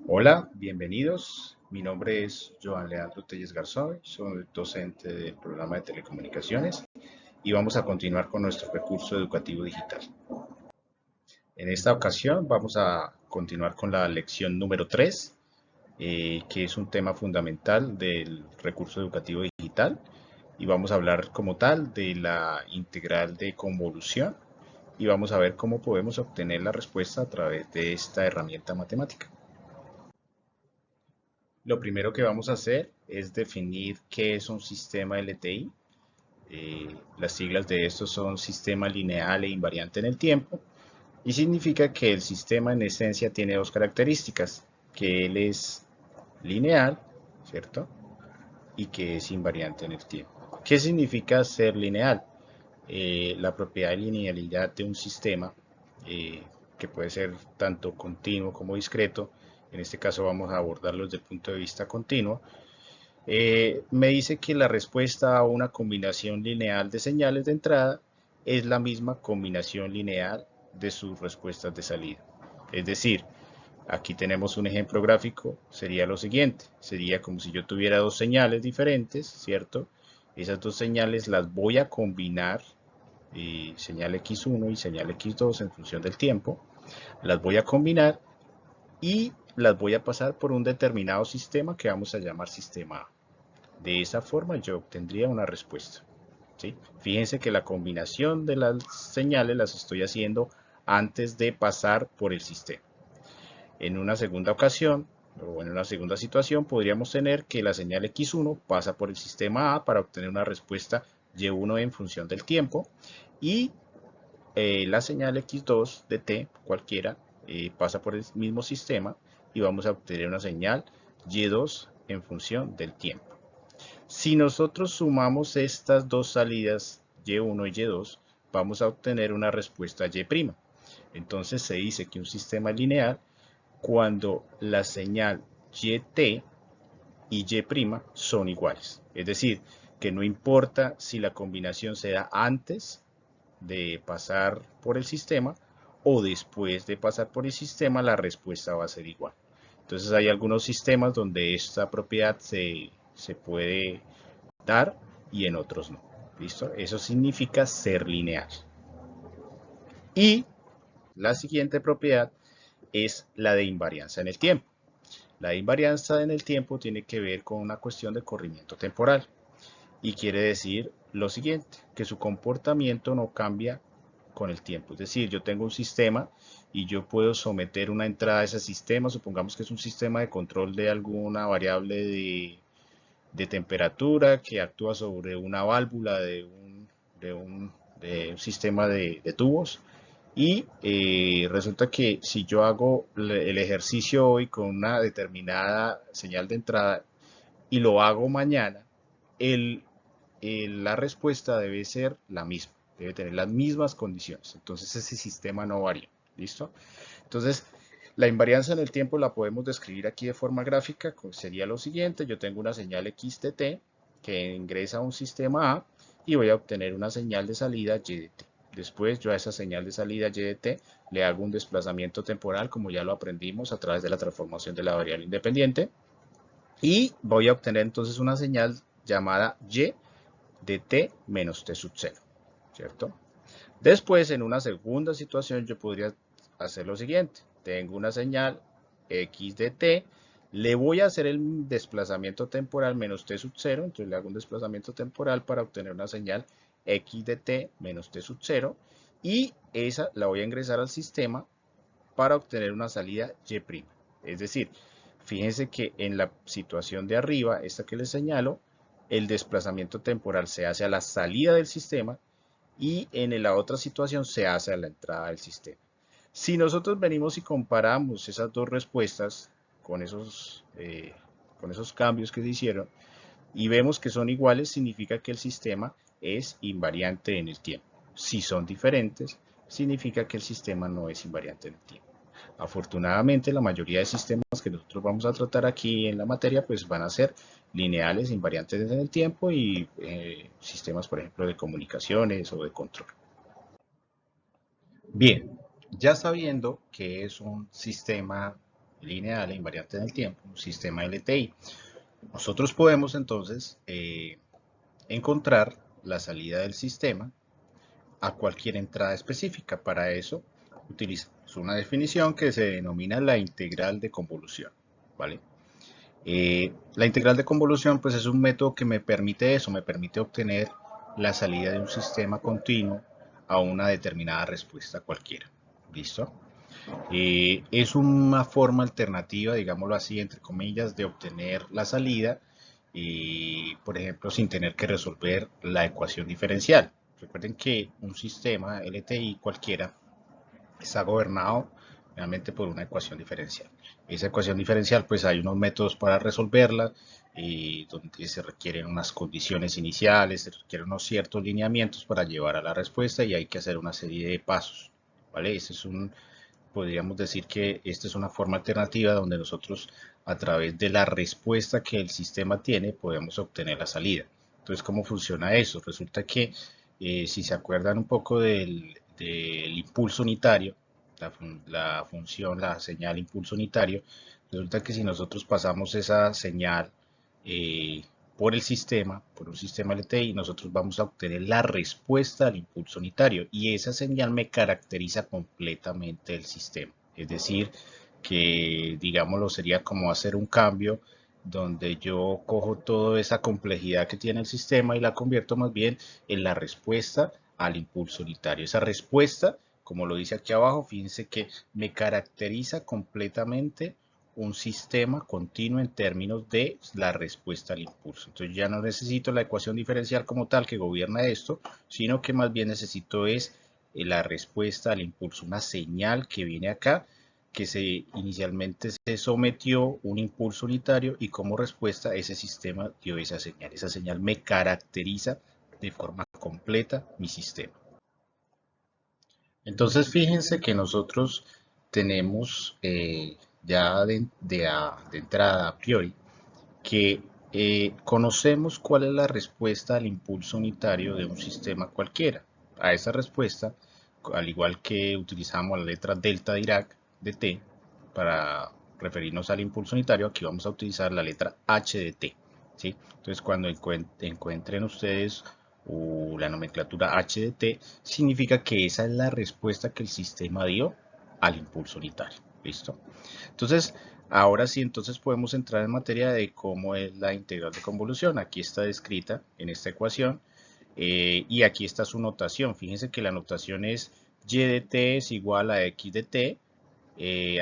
Hola, bienvenidos. Mi nombre es Joan Leandro Telles Garzón, soy docente del programa de telecomunicaciones y vamos a continuar con nuestro recurso educativo digital. En esta ocasión vamos a continuar con la lección número 3, que es un tema fundamental del recurso educativo digital, y vamos a hablar como tal de la integral de convolución y vamos a ver cómo podemos obtener la respuesta a través de esta herramienta matemática. Lo primero que vamos a hacer es definir qué es un sistema LTI. Las siglas de esto son sistema lineal e invariante en el tiempo y significa que el sistema en esencia tiene dos características, que él es lineal, ¿cierto? Y que es invariante en el tiempo. ¿Qué significa ser lineal? La propiedad de linealidad de un sistema, eh, que puede ser tanto continuo como discreto, en este caso vamos a abordarlo desde el punto de vista continuo, me dice que la respuesta a una combinación lineal de señales de entrada es la misma combinación lineal de sus respuestas de salida. Es decir, aquí tenemos un ejemplo gráfico, sería lo siguiente, sería como si yo tuviera dos señales diferentes, ¿cierto? Esas dos señales las voy a combinar, señal X1 y señal X2 en función del tiempo, las voy a combinar y las voy a pasar por un determinado sistema que vamos a llamar sistema A. De esa forma yo obtendría una respuesta. ¿Sí? Fíjense que la combinación de las señales las estoy haciendo antes de pasar por el sistema. En una segunda ocasión, o en una segunda situación, podríamos tener que la señal X1 pasa por el sistema A para obtener una respuesta Y1 en función del tiempo y la señal X2 de T, cualquiera, pasa por el mismo sistema y vamos a obtener una señal Y2 en función del tiempo. Si nosotros sumamos estas dos salidas Y1 y Y2, vamos a obtener una respuesta Y'. Entonces se dice que un sistema es lineal cuando la señal YT y Y' son iguales. Es decir, que no importa si la combinación se da antes de pasar por el sistema o después de pasar por el sistema, la respuesta va a ser igual. Entonces hay algunos sistemas donde esta propiedad se puede dar y en otros no. ¿Listo? Eso significa ser lineal. Y la siguiente propiedad es la de invarianza en el tiempo. La de invarianza en el tiempo tiene que ver con una cuestión de corrimiento temporal y quiere decir lo siguiente, que su comportamiento no cambia con el tiempo. Es decir, yo tengo un sistema y yo puedo someter una entrada a ese sistema, supongamos que es un sistema de control de alguna variable de temperatura que actúa sobre una válvula de un, de un sistema de tubos. Y resulta que si yo hago el ejercicio hoy con una determinada señal de entrada y lo hago mañana, el, la respuesta debe ser la misma, debe tener las mismas condiciones. Entonces ese sistema no varía. ¿Listo? Entonces, la invarianza en el tiempo la podemos describir aquí de forma gráfica, sería lo siguiente, yo tengo una señal x de t que ingresa a un sistema A y voy a obtener una señal de salida y de t. Después yo a esa señal de salida y de t le hago un desplazamiento temporal, como ya lo aprendimos a través de la transformación de la variable independiente, y voy a obtener entonces una señal llamada y de t menos t sub 0, ¿cierto? Después, en una segunda situación, yo podría hacer lo siguiente. Tengo una señal x de t, le voy a hacer el desplazamiento temporal menos t sub 0, entonces le hago un desplazamiento temporal para obtener una señal x de t menos t sub 0, y esa la voy a ingresar al sistema para obtener una salida y'. Es decir, fíjense que en la situación de arriba, esta que les señalo, el desplazamiento temporal se hace a la salida del sistema y en la otra situación se hace a la entrada del sistema. Si nosotros venimos y comparamos esas dos respuestas con esos cambios que se hicieron y vemos que son iguales, significa que el sistema es invariante en el tiempo. Si son diferentes, significa que el sistema no es invariante en el tiempo. Afortunadamente, la mayoría de sistemas que nosotros vamos a tratar aquí en la materia, pues van a ser lineales, invariantes en el tiempo y sistemas, por ejemplo, de comunicaciones o de control. Bien, ya sabiendo que es un sistema lineal e invariante en el tiempo, un sistema LTI. Nosotros podemos entonces encontrar la salida del sistema a cualquier entrada específica. Para eso utilizamos una definición que se denomina la integral de convolución, ¿vale? La integral de convolución pues es un método que me permite eso, me permite obtener la salida de un sistema continuo a una determinada respuesta cualquiera. ¿Listo? Es una forma alternativa, digámoslo así, entre comillas, de obtener la salida, por ejemplo, sin tener que resolver la ecuación diferencial. Recuerden que un sistema LTI cualquiera está gobernado realmente por una ecuación diferencial. Esa ecuación diferencial, pues hay unos métodos para resolverla, donde se requieren unas condiciones iniciales, se requieren unos ciertos lineamientos para llevar a la respuesta y hay que hacer una serie de pasos. ¿Vale? Podríamos decir que esta es una forma alternativa donde nosotros a través de la respuesta que el sistema tiene podemos obtener la salida. Entonces, ¿cómo funciona eso? Resulta que si se acuerdan un poco del impulso unitario, la función, la señal impulso unitario, resulta que si nosotros pasamos esa señal eh, por el sistema, por un sistema LTI, nosotros vamos a obtener la respuesta al impulso unitario y esa señal me caracteriza completamente el sistema. Es decir, que digámoslo sería como hacer un cambio donde yo cojo toda esa complejidad que tiene el sistema y la convierto más bien en la respuesta al impulso unitario. Esa respuesta, como lo dice aquí abajo, fíjense que me caracteriza completamente un sistema continuo en términos de la respuesta al impulso. Entonces ya no necesito la ecuación diferencial como tal que gobierna esto, sino que más bien necesito es la respuesta al impulso, una señal que viene acá que inicialmente se sometió un impulso unitario y como respuesta ese sistema dio esa señal. Esa señal me caracteriza de forma completa mi sistema. Entonces fíjense que nosotros tenemos ya de entrada a priori que conocemos cuál es la respuesta al impulso unitario de un sistema cualquiera. A esa respuesta, al igual que utilizamos la letra delta Dirac de t para referirnos al impulso unitario, aquí vamos a utilizar la letra h de t. ¿Sí? Entonces cuando encuentren ustedes la nomenclatura h de t, significa que esa es la respuesta que el sistema dio al impulso unitario. ¿Listo? Entonces, ahora sí, entonces podemos entrar en materia de cómo es la integral de convolución. Aquí está descrita en esta ecuación y aquí está su notación. Fíjense que la notación es y de t es igual a x de t.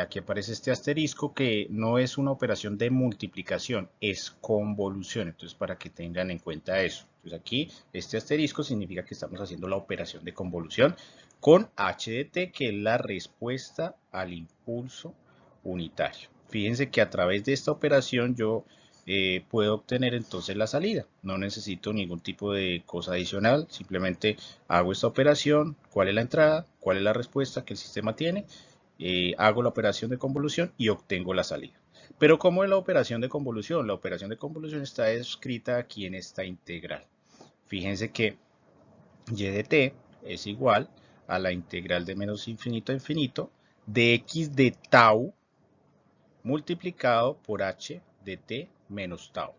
Aquí aparece este asterisco que no es una operación de multiplicación, es convolución. Entonces, para que tengan en cuenta eso. Entonces, aquí este asterisco significa que estamos haciendo la operación de convolución con h de t, que es la respuesta al impulso unitario. Fíjense que a través de esta operación yo puedo obtener entonces la salida. No necesito ningún tipo de cosa adicional, simplemente hago esta operación, cuál es la entrada, cuál es la respuesta que el sistema tiene, hago la operación de convolución y obtengo la salida. Pero ¿cómo es la operación de convolución? La operación de convolución está escrita aquí en esta integral. Fíjense que y de t es igual a la integral de menos infinito a infinito de x de tau multiplicado por h de t menos tau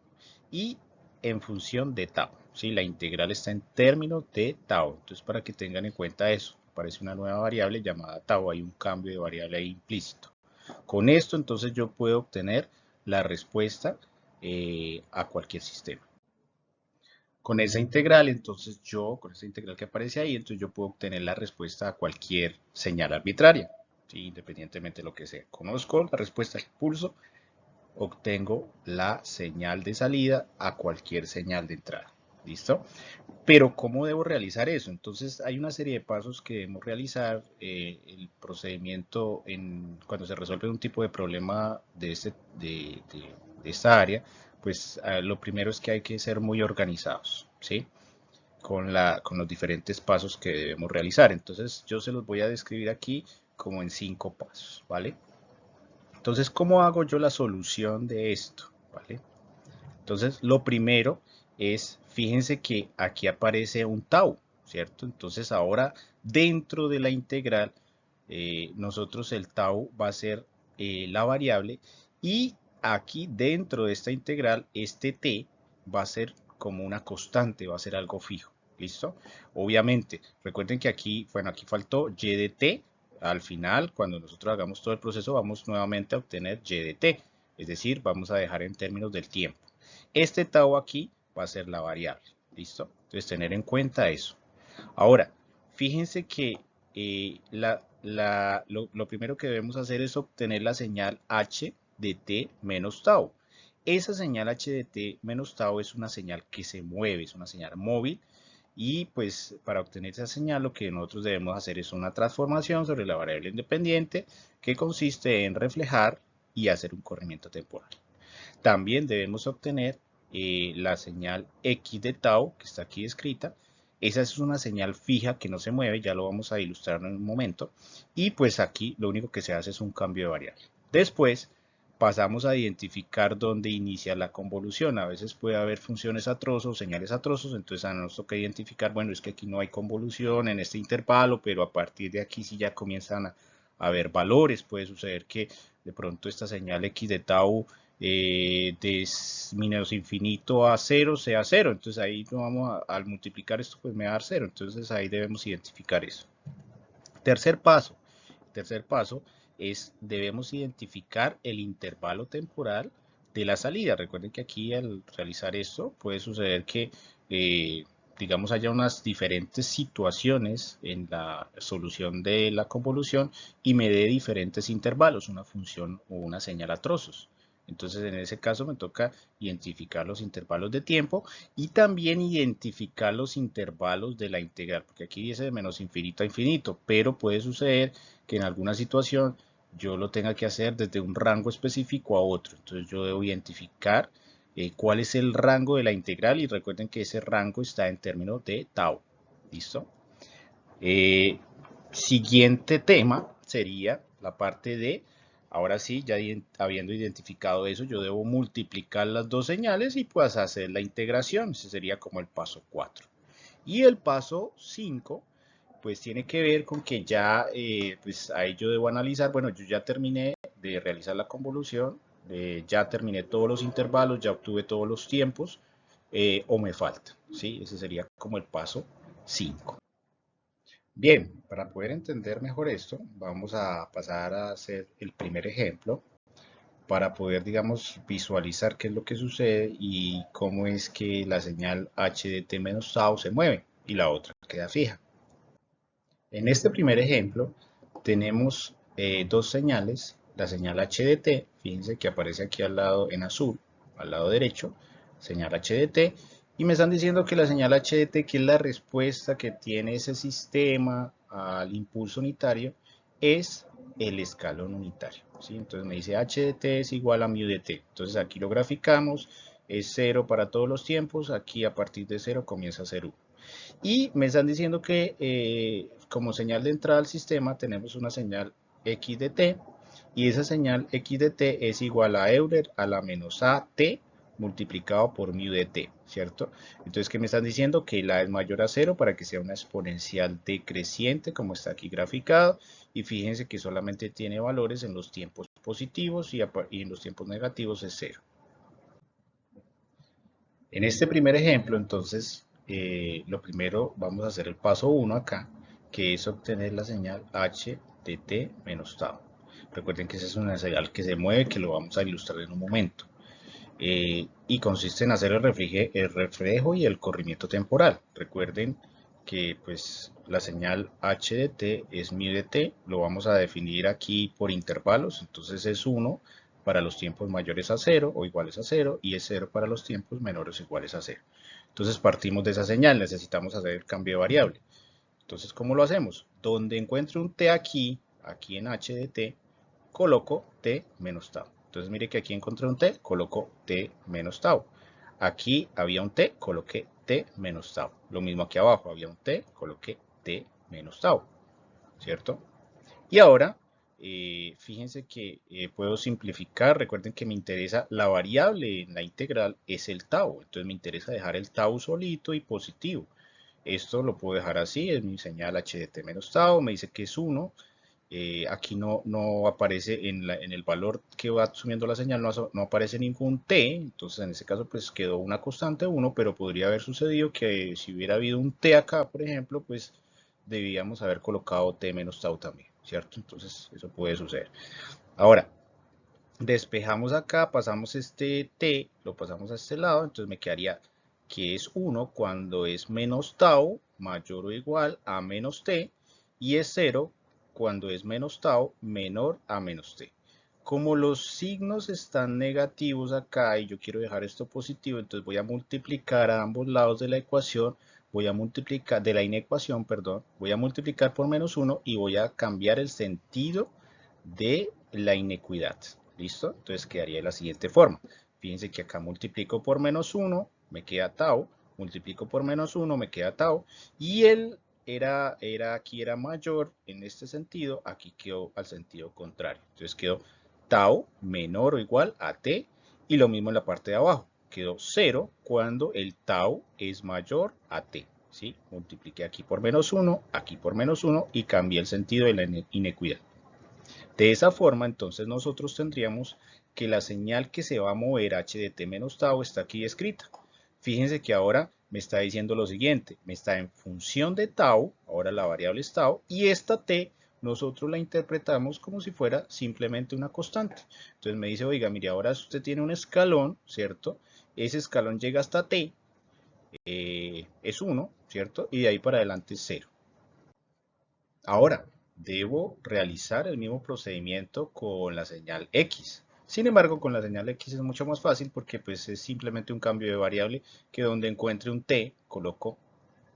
y en función de tau. ¿Sí? La integral está en términos de tau. Entonces, para que tengan en cuenta eso, aparece una nueva variable llamada tau. Hay un cambio de variable ahí implícito. Con esto, entonces, yo puedo obtener la respuesta a cualquier sistema. Con esa integral, entonces con esa integral que aparece ahí, entonces yo puedo obtener la respuesta a cualquier señal arbitraria, ¿sí? Independientemente de lo que sea. Conozco la respuesta al impulso, obtengo la señal de salida a cualquier señal de entrada. ¿Listo? Pero ¿cómo debo realizar eso? Entonces hay una serie de pasos que debemos realizar. El procedimiento cuando se resuelve un tipo de problema de esta área, pues lo primero es que hay que ser muy organizados, ¿sí? Con los diferentes pasos que debemos realizar. Entonces yo se los voy a describir aquí como en 5 pasos, ¿vale? Entonces, ¿cómo hago yo la solución de esto? ¿Vale? Entonces, lo primero es, fíjense que aquí aparece un tau, ¿cierto? Entonces, ahora dentro de la integral, nosotros el tau va a ser la variable, y aquí dentro de esta integral, este t va a ser como una constante, va a ser algo fijo. ¿Listo? Obviamente, recuerden que aquí, bueno, aquí faltó y de t. Al final, cuando nosotros hagamos todo el proceso, vamos nuevamente a obtener y de t. Es decir, vamos a dejar en términos del tiempo. Este tau aquí va a ser la variable. ¿Listo? Entonces, tener en cuenta eso. Ahora, fíjense que lo primero que debemos hacer es obtener la señal h de t menos tau. Esa señal h de t menos tau es una señal que se mueve, es una señal móvil. Y pues para obtener esa señal lo que nosotros debemos hacer es una transformación sobre la variable independiente que consiste en reflejar y hacer un corrimiento temporal. También debemos obtener la señal x de tau, que está aquí escrita. Esa es una señal fija que no se mueve, ya lo vamos a ilustrar en un momento. Y pues aquí lo único que se hace es un cambio de variable. Después pasamos a identificar dónde inicia la convolución. A veces puede haber funciones a trozos, señales a trozos, entonces nos toca identificar, bueno, es que aquí no hay convolución en este intervalo, pero a partir de aquí sí ya comienzan a haber valores. Puede suceder que de pronto esta señal x de tau de menos infinito a 0 sea 0, entonces ahí no vamos al multiplicar esto pues me va a dar 0, entonces ahí debemos identificar eso. Tercer paso es debemos identificar el intervalo temporal de la salida. Recuerden que aquí al realizar esto puede suceder que digamos haya unas diferentes situaciones en la solución de la convolución y me dé diferentes intervalos, una función o una señal a trozos. Entonces en ese caso me toca identificar los intervalos de tiempo y también identificar los intervalos de la integral, porque aquí dice de menos infinito a infinito, pero puede suceder que en alguna situación yo lo tenga que hacer desde un rango específico a otro. Entonces yo debo identificar cuál es el rango de la integral y recuerden que ese rango está en términos de tau. ¿Listo? Siguiente tema sería la parte de, ahora sí, ya habiendo identificado eso, yo debo multiplicar las dos señales y pues hacer la integración. Ese sería como el paso 4. Y el paso 5 pues tiene que ver con que ya, pues ahí yo debo analizar, bueno, yo ya terminé de realizar la convolución, ya terminé todos los intervalos, ya obtuve todos los tiempos, o me falta, ¿sí? Ese sería como el paso 5. Bien, para poder entender mejor esto, vamos a pasar a hacer el primer ejemplo para poder, digamos, visualizar qué es lo que sucede y cómo es que la señal h de t menos tau se mueve y la otra queda fija. En este primer ejemplo tenemos dos señales, la señal h de t, fíjense que aparece aquí al lado en azul, al lado derecho, señal h de t, y me están diciendo que la señal h de t, que es la respuesta que tiene ese sistema al impulso unitario, es el escalón unitario, ¿sí? Entonces me dice h de t es igual a mu de t, entonces aquí lo graficamos, es 0 para todos los tiempos, aquí a partir de 0 comienza a ser 1. Y me están diciendo que como señal de entrada al sistema tenemos una señal x de t y esa señal x de t es igual a Euler a la menos a t multiplicado por mu de t, ¿cierto? Entonces, ¿qué me están diciendo? Que la es mayor a 0 para que sea una exponencial decreciente, como está aquí graficado, y fíjense que solamente tiene valores en los tiempos positivos y en los tiempos negativos es 0. En este primer ejemplo, entonces, lo primero vamos a hacer el paso 1 acá, que es obtener la señal h de t menos tau. Recuerden que esa es una señal que se mueve, que lo vamos a ilustrar en un momento. Y consiste en hacer el reflejo y el corrimiento temporal. Recuerden que pues la señal h de t es mu de t, lo vamos a definir aquí por intervalos, entonces es 1 para los tiempos mayores a 0 o iguales a 0 y es 0 para los tiempos menores o iguales a 0. Entonces partimos de esa señal, necesitamos hacer el cambio de variable. Entonces, ¿cómo lo hacemos? Donde encuentre un t aquí, aquí en h de t, coloco t menos tau. Entonces mire que aquí encontré un t, coloco t menos tau. Aquí había un t, coloqué t menos tau. Lo mismo aquí abajo, había un t, coloqué t menos tau, ¿cierto? Y ahora, fíjense que puedo simplificar. Recuerden que me interesa la variable en la integral es el tau. Entonces me interesa dejar el tau solito y positivo. Esto lo puedo dejar así, es mi señal h de t menos tau, me dice que es 1. aquí no aparece en el valor que va subiendo la señal, no aparece ningún t, entonces en ese caso pues quedó una constante 1, pero podría haber sucedido que si hubiera habido un t acá, por ejemplo, pues debíamos haber colocado t menos tau también, ¿cierto? Entonces eso puede suceder. Ahora, despejamos acá, pasamos este t, lo pasamos a este lado, entonces me quedaría que es 1 cuando es menos tau mayor o igual a menos t, y es 0 cuando es menos tau menor a menos t. Como los signos están negativos acá y yo quiero dejar esto positivo, entonces voy a multiplicar a ambos lados de la ecuación, voy a multiplicar, de la inecuación, perdón, voy a multiplicar por menos 1 y voy a cambiar el sentido de la inequidad. ¿Listo? Entonces quedaría de la siguiente forma. Fíjense que acá multiplico por menos 1, me queda tau, multiplico por menos 1, me queda tau, y él aquí era mayor en este sentido, aquí quedó al sentido contrario. Entonces quedó tau menor o igual a t, y lo mismo en la parte de abajo, quedó 0 cuando el tau es mayor a t. ¿Sí? Multipliqué aquí por menos 1, aquí por menos 1, y cambié el sentido de la inequidad. De esa forma, entonces nosotros tendríamos que la señal que se va a mover h de t menos tau está aquí escrita. Fíjense que ahora me está diciendo lo siguiente, me está en función de tau, ahora la variable es tau, y esta t nosotros la interpretamos como si fuera simplemente una constante. Entonces me dice, oiga, mire, ahora usted tiene un escalón, ¿cierto? Ese escalón llega hasta t, es 1, ¿cierto? Y de ahí para adelante es 0. Ahora, debo realizar el mismo procedimiento con la señal X. Sin embargo, con la señal X es mucho más fácil porque pues, es simplemente un cambio de variable que donde encuentre un t, coloco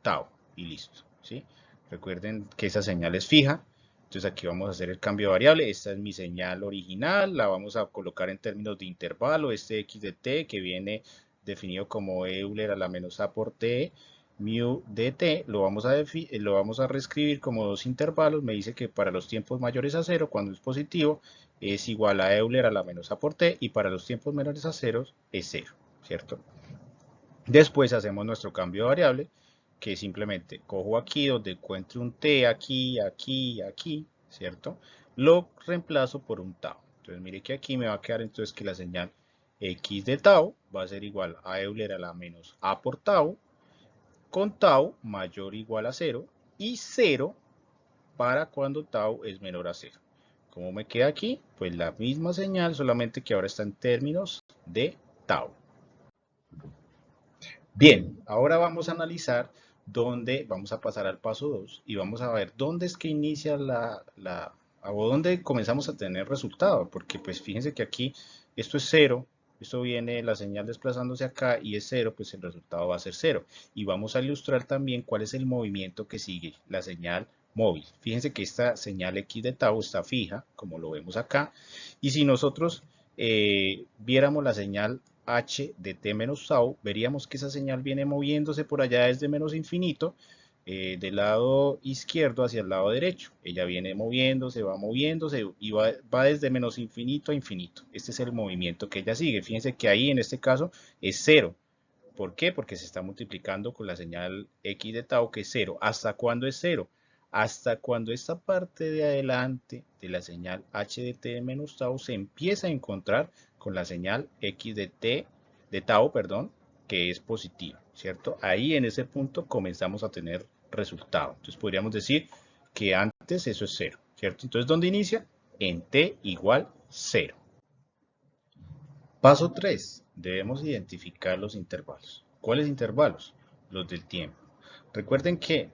tau y listo. ¿Sí? Recuerden que esa señal es fija. Entonces aquí vamos a hacer el cambio de variable. Esta es mi señal original. La vamos a colocar en términos de intervalo. Este x de t que viene definido como Euler a la menos a por t mu de t, lo vamos a reescribir como dos intervalos. Me dice que para los tiempos mayores a 0, cuando es positivo, es igual a Euler a la menos a por t, y para los tiempos menores a 0 es 0, ¿cierto? Después hacemos nuestro cambio de variable, que simplemente cojo aquí donde encuentre un t, aquí, aquí, aquí, ¿cierto? Lo reemplazo por un tau. Entonces mire que aquí me va a quedar entonces que la señal x de tau va a ser igual a Euler a la menos a por tau, con tau mayor o igual a 0, y 0 para cuando tau es menor a 0. ¿Cómo me queda aquí? Pues la misma señal, solamente que ahora está en términos de tau. Bien, ahora vamos a analizar dónde, vamos a pasar al paso 2 y vamos a ver dónde es que inicia o dónde comenzamos a tener resultado, porque pues fíjense que aquí esto es 0, esto viene la señal desplazándose acá y es 0, pues el resultado va a ser 0. Y vamos a ilustrar también cuál es el movimiento que sigue, la señal móvil. Fíjense que esta señal x de tau está fija, como lo vemos acá, y si nosotros viéramos la señal h de t menos tau, veríamos que esa señal viene moviéndose por allá desde menos infinito, del lado izquierdo hacia el lado derecho. Ella viene moviéndose y va desde menos infinito a infinito. Este es el movimiento que ella sigue. Fíjense que ahí en este caso es 0. ¿Por qué? Porque se está multiplicando con la señal x de tau, que es 0. ¿Hasta cuándo es 0? Hasta cuando esta parte de adelante de la señal h de t menos tau se empieza a encontrar con la señal x de tau, perdón, que es positiva, ¿cierto? Ahí en ese punto comenzamos a tener resultado. Entonces podríamos decir que antes eso es 0, ¿cierto? Entonces, ¿dónde inicia? En t igual 0. Paso 3. Debemos identificar los intervalos. ¿Cuáles intervalos? Los del tiempo. Recuerden que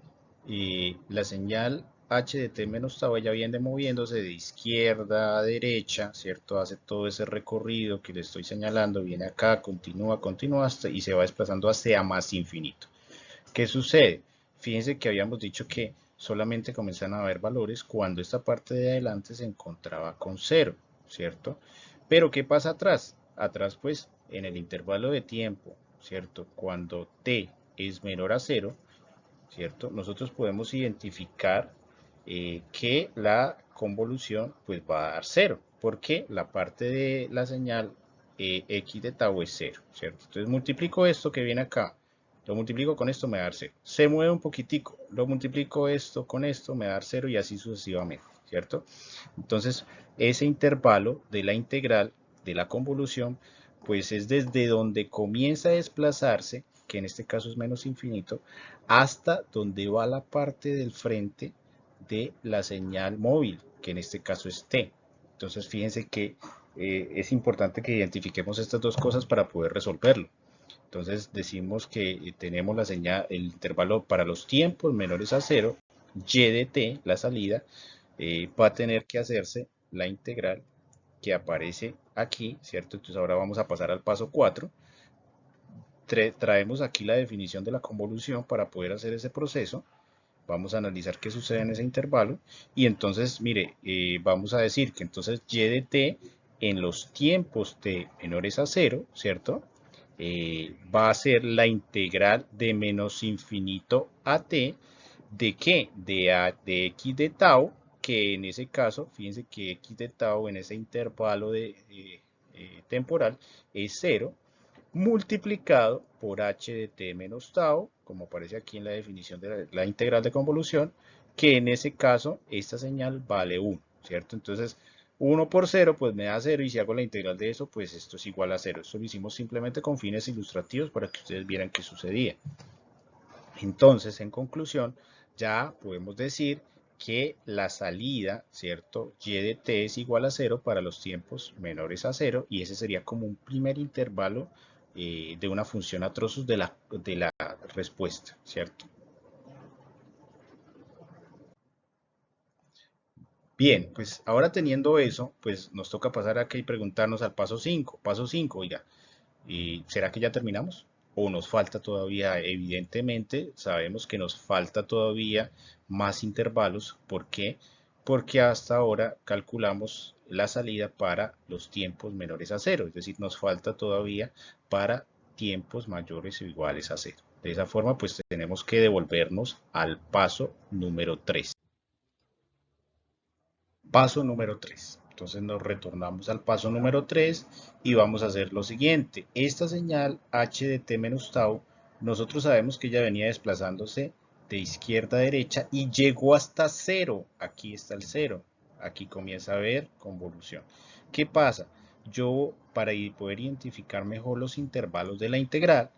la señal h de t menos tau ya viene moviéndose de izquierda a derecha, ¿cierto? Hace todo ese recorrido que le estoy señalando, viene acá, continúa, continúa y se va desplazando hacia más infinito. ¿Qué sucede? Fíjense que habíamos dicho que solamente comienzan a haber valores cuando esta parte de adelante se encontraba con 0, ¿cierto? Pero ¿qué pasa atrás? Atrás, pues, en el intervalo de tiempo, ¿cierto? Cuando t es menor a 0, ¿cierto? Nosotros podemos identificar que la convolución pues va a dar 0, porque la parte de la señal x de tau es 0, ¿cierto? Entonces multiplico esto que viene acá, lo multiplico con esto, me va a dar 0. Se mueve un poquitico, lo multiplico esto con esto, me va a dar 0 y así sucesivamente. ¿cierto? Entonces, ese intervalo de la integral de la convolución, pues es desde donde comienza a desplazarse, que en este caso es menos infinito, hasta donde va la parte del frente de la señal móvil, que en este caso es t. Entonces, fíjense que es importante que identifiquemos estas dos cosas para poder resolverlo. Entonces decimos que tenemos la señal, el intervalo para los tiempos menores a cero, y de t, la salida, va a tener que hacerse la integral que aparece aquí, ¿cierto? Entonces ahora vamos a pasar al paso 4. Traemos aquí la definición de la convolución para poder hacer ese proceso. Vamos a analizar qué sucede en ese intervalo. Y entonces, mire, vamos a decir que entonces y de t en los tiempos t menores a cero, ¿cierto? Va a ser la integral de menos infinito a t de qué? De x de tau, que en ese caso, fíjense que x de tau en ese intervalo temporal es 0, multiplicado por h de t menos tau, como aparece aquí en la definición de la integral de convolución, que en ese caso esta señal vale 1, ¿cierto? Entonces, 1 por 0 pues me da 0 y si hago la integral de eso, pues esto es igual a 0. Esto lo hicimos simplemente con fines ilustrativos para que ustedes vieran qué sucedía. Entonces, en conclusión, ya podemos decir que la salida, ¿cierto? Y de t es igual a 0 para los tiempos menores a 0 y ese sería como un primer intervalo de una función a trozos de la respuesta, ¿cierto? Bien, pues ahora teniendo eso, pues nos toca pasar aquí y preguntarnos al paso 5. Paso 5, oiga, ¿será que ya terminamos? ¿O nos falta todavía? Evidentemente, sabemos que nos falta todavía más intervalos. ¿Por qué? Porque hasta ahora calculamos la salida para los tiempos menores a cero, es decir, nos falta todavía para tiempos mayores o iguales a cero. De esa forma, pues tenemos que devolvernos al paso número 3. Paso número 3. Entonces nos retornamos al paso número 3 y vamos a hacer lo siguiente. Esta señal h de t menos tau, nosotros sabemos que ella venía desplazándose de izquierda a derecha y llegó hasta 0. Aquí está el 0. Aquí comienza a haber convolución. ¿Qué pasa? Yo, para poder identificar mejor los intervalos de la integral,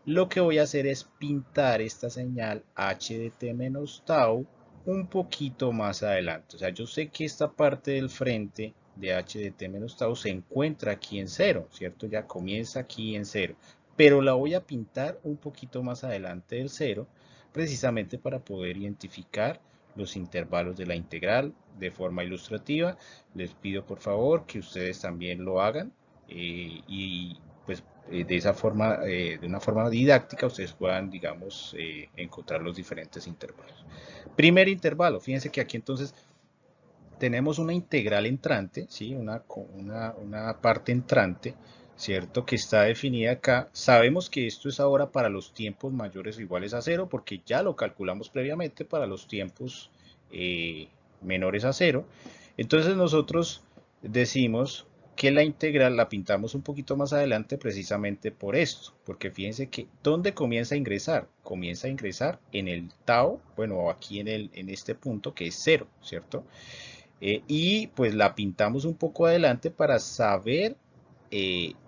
lo que voy a hacer es pintar esta señal h de t menos tau un poquito más adelante. O sea, yo sé que esta parte del frente de h de t menos tau se encuentra aquí en 0, ¿cierto? Ya comienza aquí en 0, pero la voy a pintar un poquito más adelante del 0, precisamente para poder identificar los intervalos de la integral de forma ilustrativa. Les pido por favor que ustedes también lo hagan y pues de esa forma, de una forma didáctica, ustedes puedan, digamos, encontrar los diferentes intervalos. Primer intervalo, fíjense que aquí entonces tenemos una integral entrante, ¿sí? una parte entrante, ¿cierto? Que está definida acá. Sabemos que esto es ahora para los tiempos mayores o iguales a 0, porque ya lo calculamos previamente para los tiempos menores a 0. Entonces nosotros decimos que la integral la pintamos un poquito más adelante precisamente por esto, porque fíjense que ¿dónde comienza a ingresar? Comienza a ingresar en el tau, bueno, aquí en este punto que es 0, ¿cierto? Y pues la pintamos un poco adelante para saber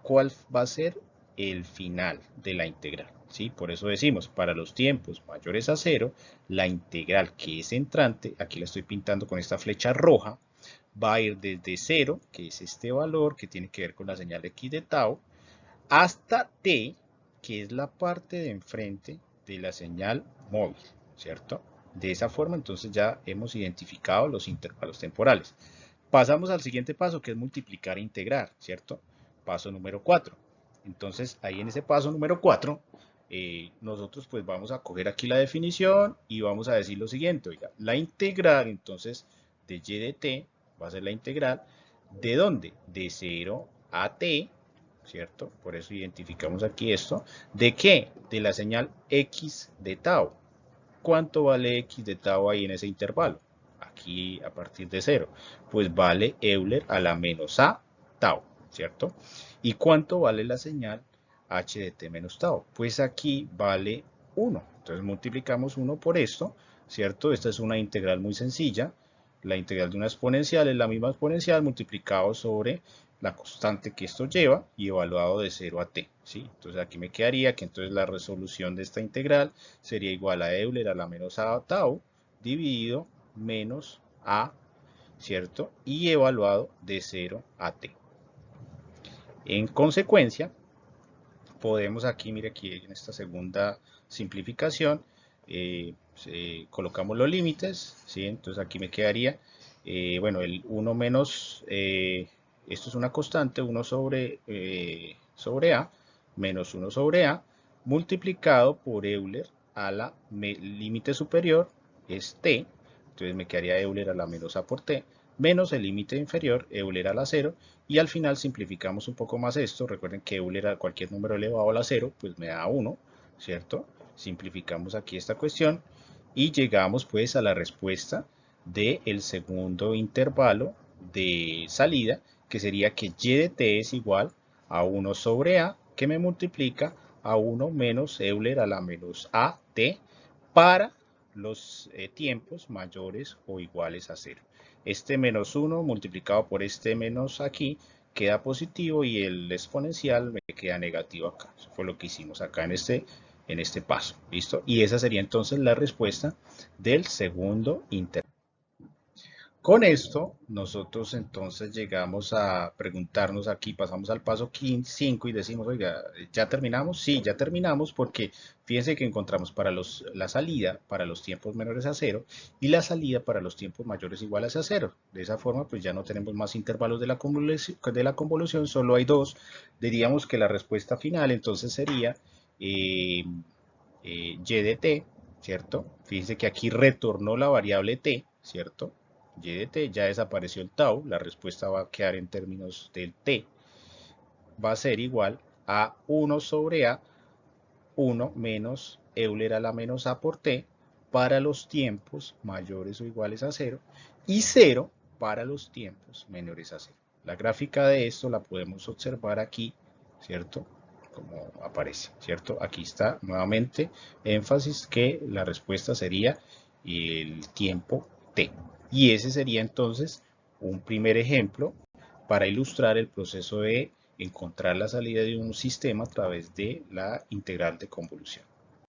cuál va a ser el final de la integral, ¿sí? Por eso decimos, para los tiempos mayores a 0, la integral que es entrante, aquí la estoy pintando con esta flecha roja, va a ir desde 0, que es este valor que tiene que ver con la señal x de tau, hasta t, que es la parte de enfrente de la señal móvil, ¿cierto? De esa forma, entonces ya hemos identificado los intervalos temporales. Pasamos al siguiente paso, que es multiplicar e integrar, ¿cierto? Paso número 4. Entonces, ahí en ese paso número 4, nosotros pues vamos a coger aquí la definición y vamos a decir lo siguiente, oiga, la integral entonces de y de t va a ser la integral de ¿dónde? De 0 a t, ¿cierto? Por eso identificamos aquí esto. ¿De qué? De la señal x de tau. ¿Cuánto vale x de tau ahí en ese intervalo? Aquí a partir de 0. Pues vale Euler a la menos a tau, ¿cierto? ¿Y cuánto vale la señal h de t menos tau? Pues aquí vale 1. Entonces multiplicamos 1 por esto, ¿cierto? Esta es una integral muy sencilla. la integral de una exponencial es la misma exponencial multiplicado sobre la constante que esto lleva y evaluado de 0 a t, ¿sí? Entonces aquí me quedaría que entonces la resolución de esta integral sería igual a Euler a la menos a tau dividido menos a, ¿cierto? Y evaluado de 0 a t. En consecuencia, podemos aquí, mire aquí en esta segunda simplificación, colocamos los límites, ¿sí? Entonces aquí me quedaría, bueno, el 1 menos, esto es una constante, 1 sobre a, menos 1 sobre a, multiplicado por Euler a la límite superior, es t, entonces me quedaría Euler a la menos a por t, menos el límite inferior, Euler a la 0, y al final simplificamos un poco más esto. Recuerden que Euler a cualquier número elevado a la 0, pues me da 1, ¿cierto? Simplificamos aquí esta cuestión y llegamos pues a la respuesta del segundo intervalo de salida, que sería que y de t es igual a 1 sobre a, que me multiplica a 1 menos Euler a la menos a t para los tiempos mayores o iguales a 0. Este menos 1 multiplicado por este menos aquí queda positivo y el exponencial me queda negativo acá. Eso fue lo que hicimos acá en este paso. ¿Listo? Y esa sería entonces la respuesta del segundo intervalo. Con esto, nosotros entonces llegamos a preguntarnos aquí, pasamos al paso 5 y decimos, oiga, ¿ya terminamos? Sí, ya terminamos porque fíjense que encontramos para la salida para los tiempos menores a 0 y la salida para los tiempos mayores iguales a 0. De esa forma, pues ya no tenemos más intervalos de la convolución, solo hay dos. Diríamos que la respuesta final entonces sería y de t, ¿cierto? Fíjense que aquí retornó la variable t, ¿cierto? Y de t, ya desapareció el tau, la respuesta va a quedar en términos del t, va a ser igual a 1 sobre a, 1 menos Euler a la menos a por t para los tiempos mayores o iguales a 0 y 0 para los tiempos menores a 0. La gráfica de esto la podemos observar aquí, ¿cierto? Como aparece, ¿cierto? Aquí está nuevamente énfasis que la respuesta sería el tiempo t. Y ese sería entonces un primer ejemplo para ilustrar el proceso de encontrar la salida de un sistema a través de la integral de convolución.